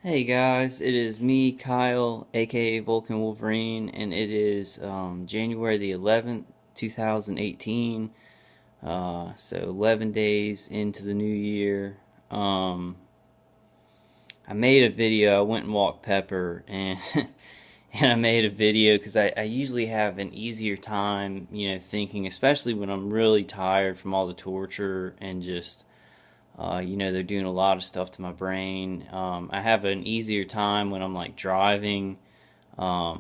Hey guys, it is me, Kyle, aka Vulcan Wolverine, and it is January the 11th, 2018. So 11 days into the new year. I made a video. I went and walked Pepper, and and I made a video because I usually have an easier time, thinking, especially when I'm really tired from all the torture and just they're doing a lot of stuff to my brain. I have an easier time when I'm like driving or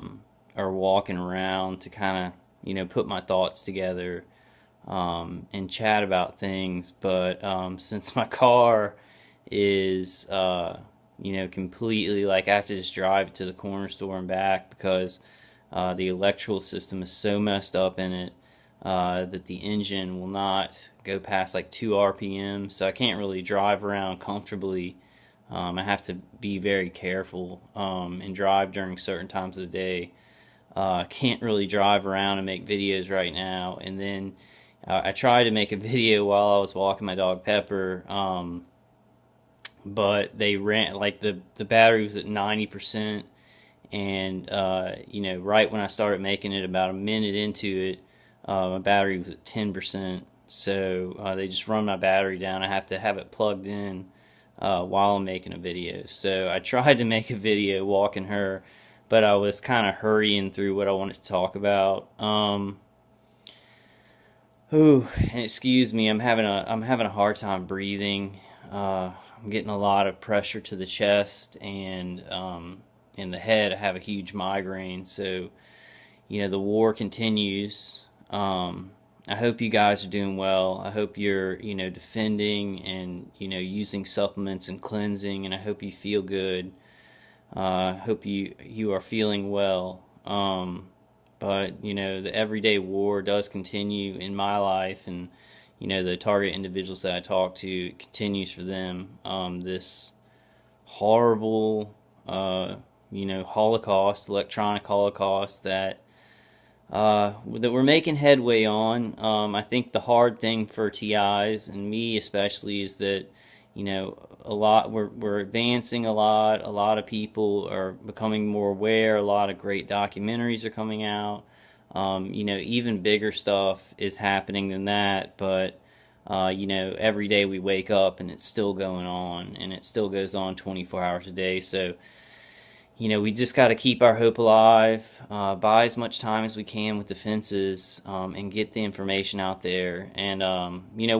walking around to kind of, put my thoughts together and chat about things. But since my car is, completely like I have to just drive to the corner store and back because the electrical system is so messed up in it that the engine will not go past like 2 RPM, so I can't really drive around comfortably. I have to be very careful and drive during certain times of the day. Can't really drive around and make videos right now. And then I tried to make a video while I was walking my dog Pepper, but they ran like the battery was at 90%, and right when I started making it, about a minute into it, my battery was at 10%, so they just run my battery down. I have to have it plugged in while I'm making a video. So I tried to make a video walking her, but I was kind of hurrying through what I wanted to talk about. And excuse me, I'm having a hard time breathing. I'm getting a lot of pressure to the chest and in the head. I have a huge migraine, so the war continues. I hope you guys are doing well. I hope you're, defending and, using supplements and cleansing, and I hope you feel good. I hope you are feeling well. But, the everyday war does continue in my life, and, the target individuals that I talk to, it continues for them. This horrible, Holocaust, electronic Holocaust that we're making headway on. I think the hard thing for TIs and me especially is that we're advancing a lot. A lot of people are becoming more aware. A lot of great documentaries are coming out. Even bigger stuff is happening than that. But every day we wake up and it's still going on, and it still goes on 24 hours a day. So we just got to keep our hope alive, buy as much time as we can with defenses, and get the information out there, and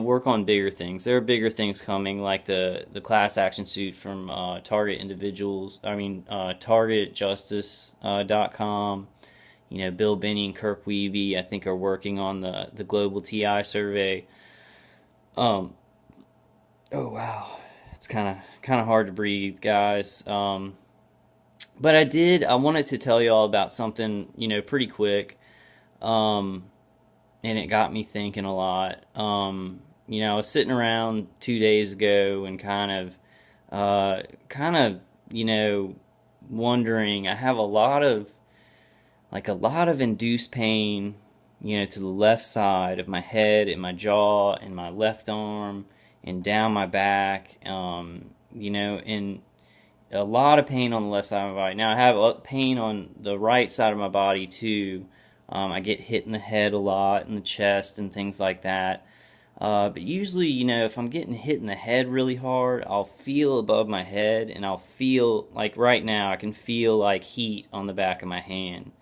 work on bigger things. There are bigger things coming, like the class action suit from Target individuals. TargetJustice.com. Bill Binney and Kirk Wiebe, I think, are working on the global TI survey. Oh wow, it's kind of hard to breathe, guys. But I wanted to tell you all about something, pretty quick, and it got me thinking a lot. I was sitting around 2 days ago and kind of, wondering. I have a lot of induced pain, to the left side of my head, in my jaw, in my left arm, and down my back, and a lot of pain on the left side of my body. Now I have pain on the right side of my body too. I get hit in the head a lot, in the chest and things like that. But usually, if I'm getting hit in the head really hard, I'll feel above my head, and I'll feel, like right now, I can feel like heat on the back of my hand.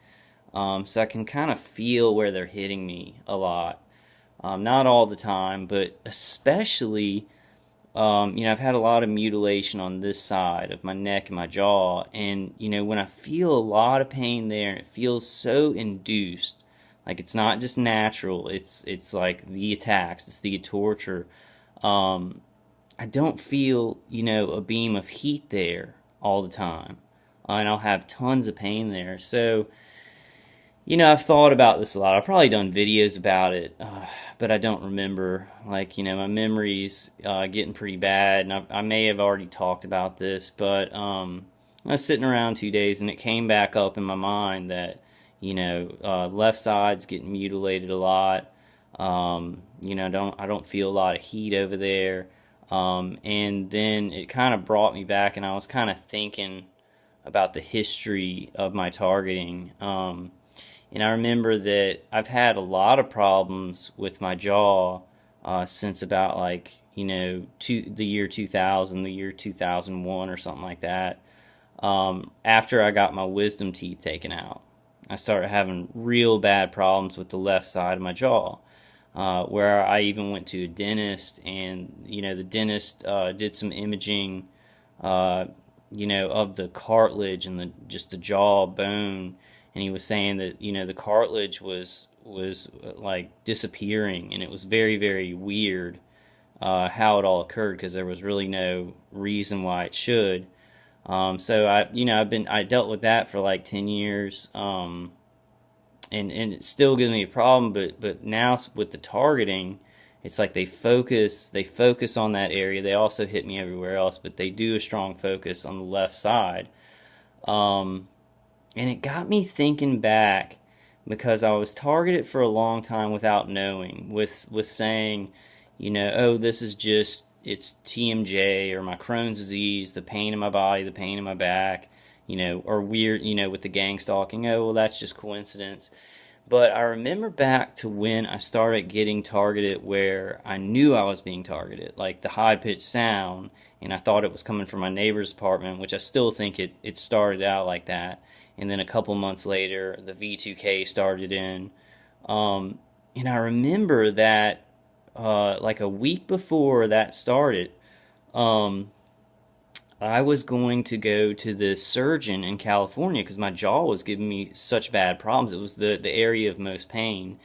So I can kind of feel where they're hitting me a lot. Not all the time, but especially I've had a lot of mutilation on this side of my neck and my jaw, and when I feel a lot of pain there, and it feels so induced, like it's not just natural, it's like the attacks, it's the torture. I don't feel a beam of heat there all the time, and I'll have tons of pain there. So I've thought about this a lot. I've probably done videos about it, but I don't remember. Like, my memory's getting pretty bad, and I may have already talked about this, but I was sitting around 2 days, and it came back up in my mind that, left side's getting mutilated a lot. I don't feel a lot of heat over there. And then it kind of brought me back, and I was kind of thinking about the history of my targeting. And I remember that I've had a lot of problems with my jaw since about like, the year 2000, the year 2001 or something like that. After I got my wisdom teeth taken out, I started having real bad problems with the left side of my jaw. Where I even went to a dentist, and the dentist did some imaging, of the cartilage and just the jaw bone, and he was saying that the cartilage was like disappearing, and it was very, very weird how it all occurred, because there was really no reason why it should. So I dealt with that for like 10 years. And it's still giving me a problem, but now with the targeting, it's like they focus on that area. They also hit me everywhere else, but they do a strong focus on the left side. And it got me thinking back, because I was targeted for a long time without knowing, with saying, oh, this is just, it's TMJ or my Crohn's disease, the pain in my body, the pain in my back, or weird, with the gang stalking. Oh, well, that's just coincidence. But I remember back to when I started getting targeted where I knew I was being targeted, like the high-pitched sound, and I thought it was coming from my neighbor's apartment, which I still think it started out like that. And then a couple months later, the V2K started in. And I remember that like a week before that started, I was going to go to this surgeon in California because my jaw was giving me such bad problems. It was the area of most pain.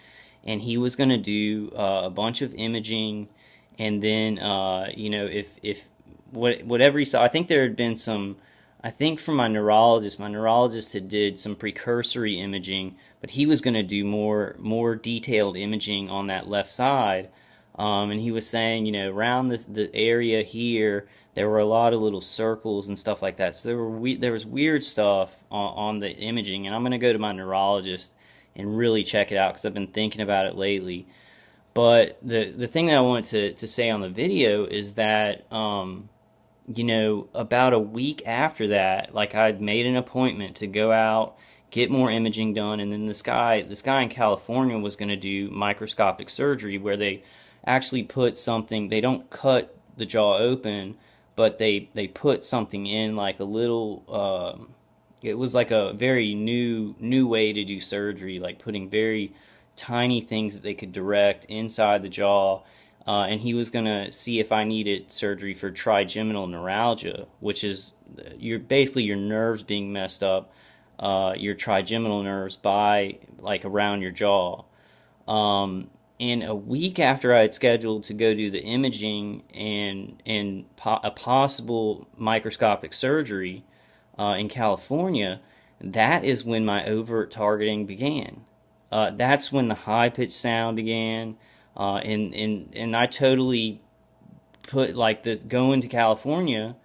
And he was going to do a bunch of imaging. And then, if whatever he saw, I think there had been some, I think from my neurologist had did some precursory imaging, but he was going to do more detailed imaging on that left side. And he was saying, around the area here, there were a lot of little circles and stuff like that. So there was weird stuff on the imaging, and I'm going to go to my neurologist and really check it out, because I've been thinking about it lately. But the thing that I wanted to say on the video is that, about a week after that, like, I'd made an appointment to go out, get more imaging done, and then this guy in California was going to do microscopic surgery, where they actually put something, they don't cut the jaw open, but they put something in, like a little, it was like a very new way to do surgery, like putting very tiny things that they could direct inside the jaw. And he was going to see if I needed surgery for trigeminal neuralgia, which is basically your nerves being messed up, your trigeminal nerves by, like, around your jaw. And a week after I had scheduled to go do the imaging and a possible microscopic surgery in California, that is when my overt targeting began. That's when the high-pitched sound began. And I totally put, like, the going to California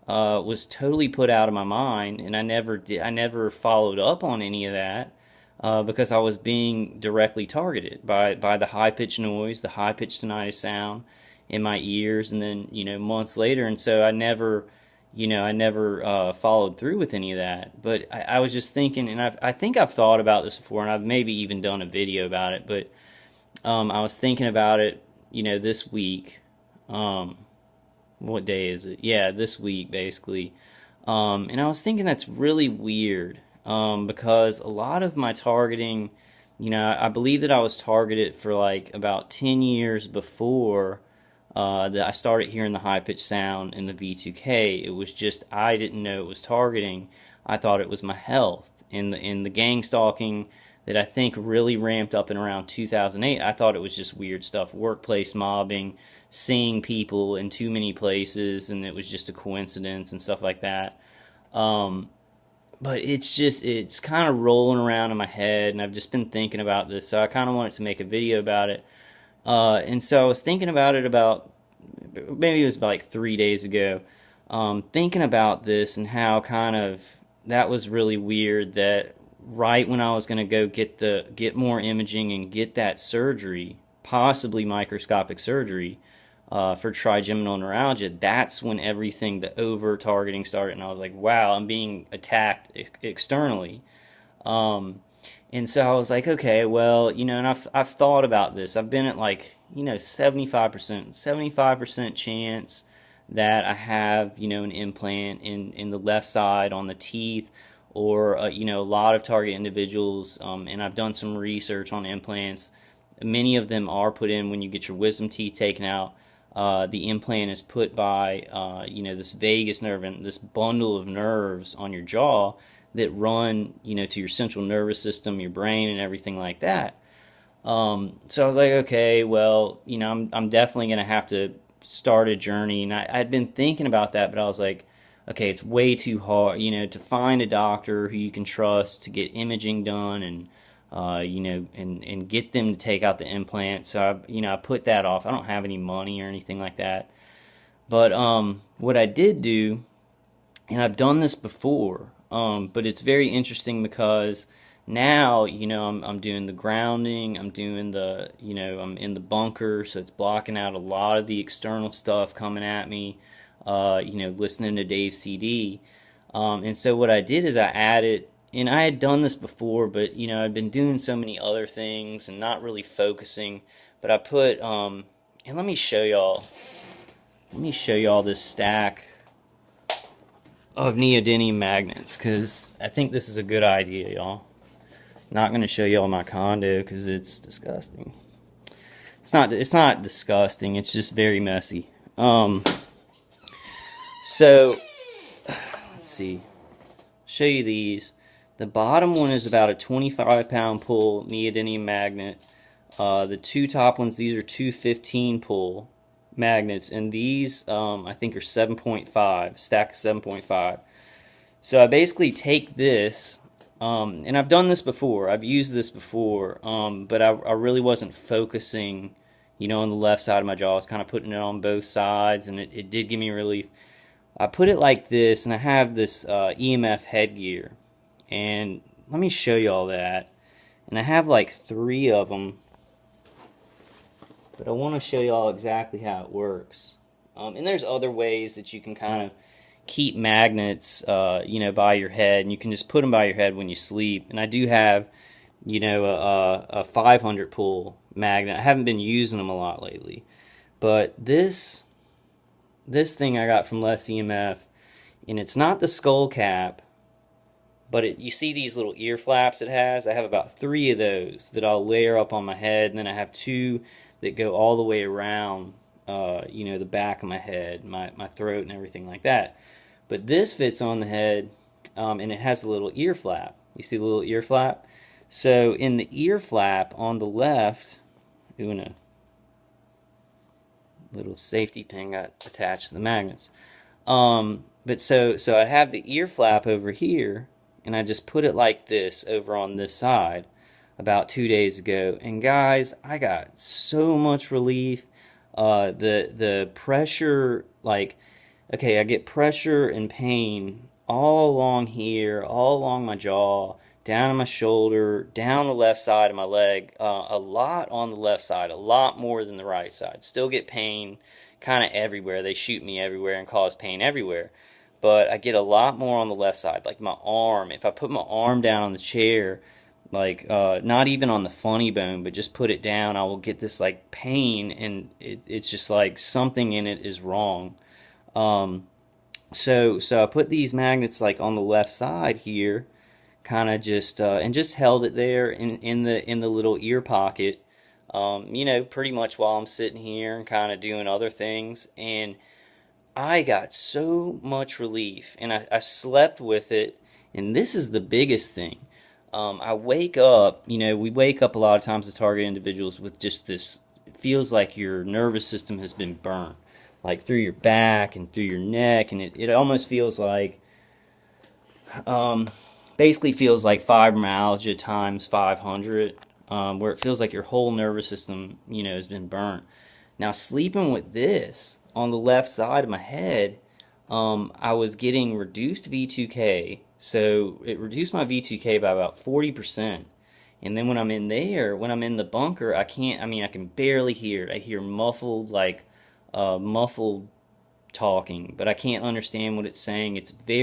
was totally put out of my mind, and I never followed up on any of that. Because I was being directly targeted by the high-pitched noise, the high-pitched tinnitus sound in my ears, and then, months later. And so I never followed through with any of that. But I was just thinking, and I think I've thought about this before, and I've maybe even done a video about it, but I was thinking about it, this week. What day is it? Yeah, this week, basically. And I was thinking that's really weird. Because a lot of my targeting, I believe that I was targeted for like about 10 years before that I started hearing the high-pitched sound in the V2K. It was just, I didn't know it was targeting. I thought it was my health. In the gang stalking that I think really ramped up in around 2008, I thought it was just weird stuff, workplace mobbing, seeing people in too many places, and it was just a coincidence and stuff like that. But it's kind of rolling around in my head, and I've just been thinking about this, so I kind of wanted to make a video about it. And so I was thinking about it maybe it was about like 3 days ago, thinking about this and how kind of that was really weird that right when I was going to go get more imaging and get that surgery, possibly microscopic surgery, for trigeminal neuralgia, that's when everything, the over targeting started, and I was like, wow, I'm being attacked externally. Um, and so I was like, okay, well, and I've thought about this. I've been at like, 75% chance that I have, an implant in the left side on the teeth, or a lot of target individuals, and I've done some research on implants. Many of them are put in when you get your wisdom teeth taken out. The implant is put by, this vagus nerve and this bundle of nerves on your jaw that run, to your central nervous system, your brain, and everything like that. So I was like, okay, well, I'm definitely going to have to start a journey. And I'd been thinking about that, but I was like, okay, it's way too hard, to find a doctor who you can trust to get imaging done, and, and get them to take out the implant. So I put that off. I don't have any money or anything like that. But, what I did do, and I've done this before, but it's very interesting because now, I'm doing the grounding, I'm doing the, I'm in the bunker, so it's blocking out a lot of the external stuff coming at me, listening to Dave's CD. And so what I did is I added, and I had done this before, but, I'd been doing so many other things and not really focusing, but I put, and let me show y'all this stack of neodymium magnets, because I think this is a good idea, y'all. Not going to show y'all my condo because it's disgusting. It's not disgusting, it's just very messy. So let's see. Show you these. The bottom one is about a 25-pound pull neodymium magnet. The two top ones, these are 215 pull magnets, and these I think are 7.5, stack of 7.5. So I basically take this, and I've done this before, I've used this before, but I really wasn't focusing, on the left side of my jaw. I was kind of putting it on both sides, and it did give me relief. I put it like this, and I have this EMF headgear, and let me show you all that. And I have like 3 of them, but I want to show you all exactly how it works. And there's other ways that you can kind of keep magnets, by your head, and you can just put them by your head when you sleep. And I do have, a 500 pull magnet. I haven't been using them a lot lately, but this thing I got from Less EMF, and it's not the skull cap, but you see these little ear flaps it has? I have about 3 of those that I'll layer up on my head, and then I have 2 that go all the way around, the back of my head, my throat, and everything like that. But this fits on the head, and it has a little ear flap. You see the little ear flap? So in the ear flap on the left, doing a little safety pin got attached to the magnets. But so I have the ear flap over here, and I just put it like this over on this side about 2 days ago. And guys, I got so much relief. The pressure, like, okay, I get pressure and pain all along here, all along my jaw, down on my shoulder, down the left side of my leg, a lot on the left side, a lot more than the right side. Still get pain kind of everywhere. They shoot me everywhere and cause pain everywhere. But I get a lot more on the left side, like my arm. If I put my arm down on the chair, like not even on the funny bone, but just put it down, I will get this like pain, and it's just like something in it is wrong. So I put these magnets like on the left side here, kind of just and just held it there in the little ear pocket, pretty much while I'm sitting here and kind of doing other things. And I got so much relief, and I slept with it. And this is the biggest thing. I wake up, we wake up a lot of times as target individuals with just this, it feels like your nervous system has been burnt, like through your back and through your neck, and it almost feels like, basically feels like fibromyalgia times 500, where it feels like your whole nervous system, has been burnt. Now, sleeping with this on the left side of my head, I was getting reduced V2K, so it reduced my V2K by about 40%. And then when I'm in the bunker, I can barely hear it. I hear muffled, like, muffled talking, but I can't understand what it's saying. It's very